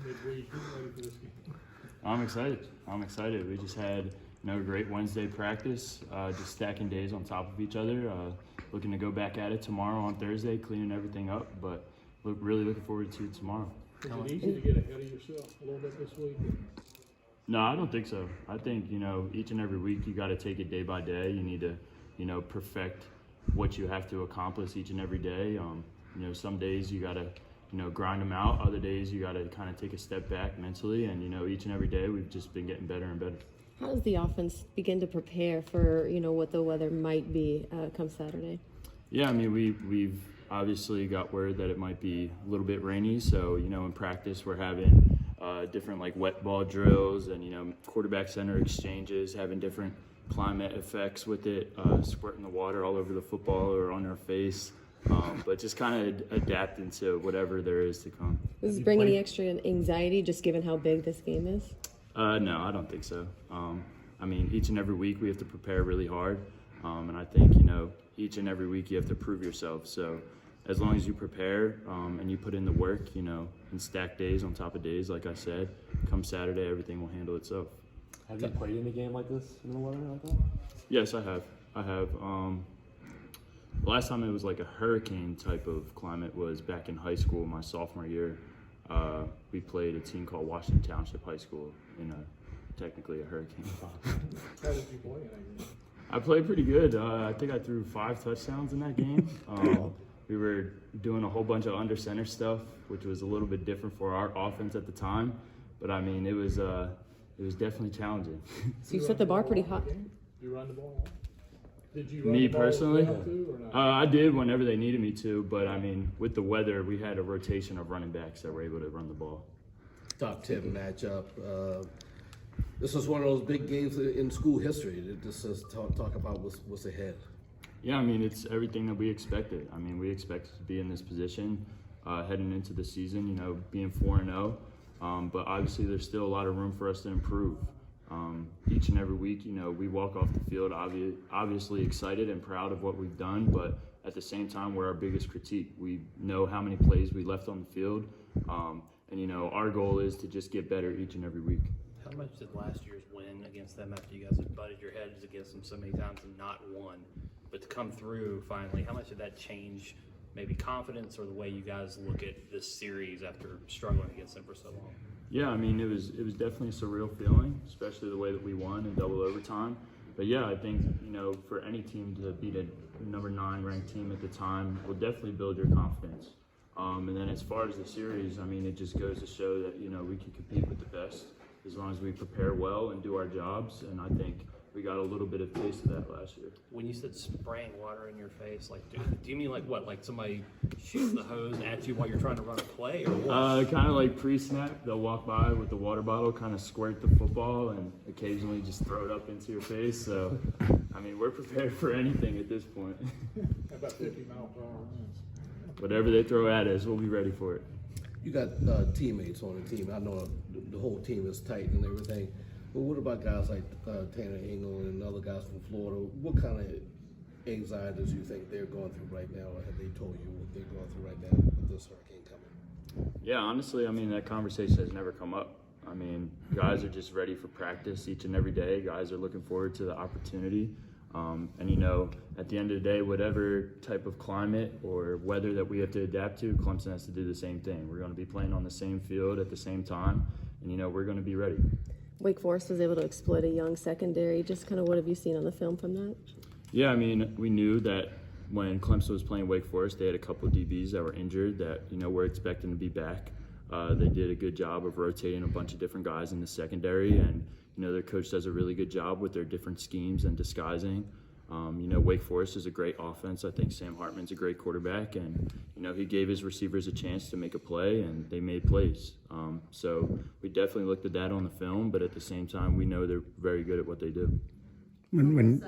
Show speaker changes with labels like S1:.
S1: midweek. You ready for this game?
S2: I'm excited. We just had a great Wednesday practice, just stacking days on top of each other. Looking to go back at it tomorrow on Thursday, cleaning everything up. But really looking forward to tomorrow.
S1: Is it easy to get ahead of yourself a little bit this week?
S2: No, I don't think so. I think, each and every week you got to take it day by day. You need to, perfect what you have to accomplish each and every day. Some days you got to, grind them out. Other days you got to kind of take a step back mentally. And, each and every day we've just been getting better and better.
S3: How does the offense begin to prepare for, what the weather might be come Saturday?
S2: Yeah, we've obviously got word that it might be a little bit rainy. So, in practice we're having different wet ball drills and, quarterback center exchanges, having different climate effects with it, squirting the water all over the football or on our face. But just kind of adapting to whatever there is to come.
S3: Does this bring any extra anxiety just given how big this game is?
S2: No, I don't think so. Each and every week we have to prepare really hard. And I think, each and every week you have to prove yourself. So as long as you prepare and you put in the work, and stack days on top of days, like I said, come Saturday, everything will handle itself.
S4: Have you played in a game like this in the weather like that?
S2: Yes, I have. The last time it was like a hurricane type of climate was back in high school, my sophomore year. We played a team called Washington Township High School in technically a hurricane.
S1: How did you play in that game?
S2: I played pretty good. I think I threw 5 touchdowns in that game. We were doing a whole bunch of under center stuff, which was a little bit different for our offense at the time. But it was definitely challenging.
S3: So you set the bar pretty high.
S1: You run the ball? Did you run
S2: Me
S1: the ball
S2: personally,
S1: too, or not?
S2: I did whenever they needed me to. But with the weather, we had a rotation of running backs that were able to run the ball.
S5: Top 10 matchup. This is one of those big games in school history. This is talk about what's ahead.
S2: Yeah, it's everything that we expected. We expected to be in this position heading into the season, being 4-0. But obviously there's still a lot of room for us to improve. Each and every week, we walk off the field obviously excited and proud of what we've done, but at the same time, we're our biggest critique. We know how many plays we left on the field, and our goal is to just get better each and every week.
S6: How much did last year's win against them after you guys had butted your heads against them so many times and not won, but to come through finally, how much did that change maybe confidence or the way you guys look at this series after struggling against them for so long?
S2: Yeah, it was definitely a surreal feeling, especially the way that we won in double overtime. But yeah, I think, for any team to beat a number 9 ranked team at the time will definitely build your confidence. And then as far as the series, it just goes to show that, we can compete with the best as long as we prepare well and do our jobs. And I think we got a little bit of taste of that last year.
S6: When you said spraying water in your face, do you mean like somebody shoots the hose at you while you're trying to run a play, or what?
S2: Kind of like pre-snap, they'll walk by with the water bottle, kind of squirt the football, and occasionally just throw it up into your face. So, we're prepared for anything at this point.
S1: How about 50-mile-per-hour winds?
S2: Whatever they throw at us, we'll be ready for it.
S5: You got teammates on the team. I know the whole team is tight and everything. But what about guys like Tanner Engel and other guys from Florida? What kind of anxieties do you think they're going through right now, or have they told you what they're going through right now with this hurricane coming?
S2: Yeah, honestly, that conversation has never come up. Guys are just ready for practice each and every day. Guys are looking forward to the opportunity. At the end of the day, whatever type of climate or weather that we have to adapt to, Clemson has to do the same thing. We're going to be playing on the same field at the same time, and, we're going to be ready.
S3: Wake Forest was able to exploit a young secondary. Just kind of what have you seen on the film from that?
S2: Yeah, we knew that when Clemson was playing Wake Forest, they had a couple of DBs that were injured that, we're expecting to be back. They did a good job of rotating a bunch of different guys in the secondary, and, their coach does a really good job with their different schemes and disguising. Wake Forest is a great offense. I think Sam Hartman's a great quarterback, and, he gave his receivers a chance to make a play, and they made plays. So we definitely looked at that on the film, but at the same time, we know they're very good at what they do.
S7: Let's switch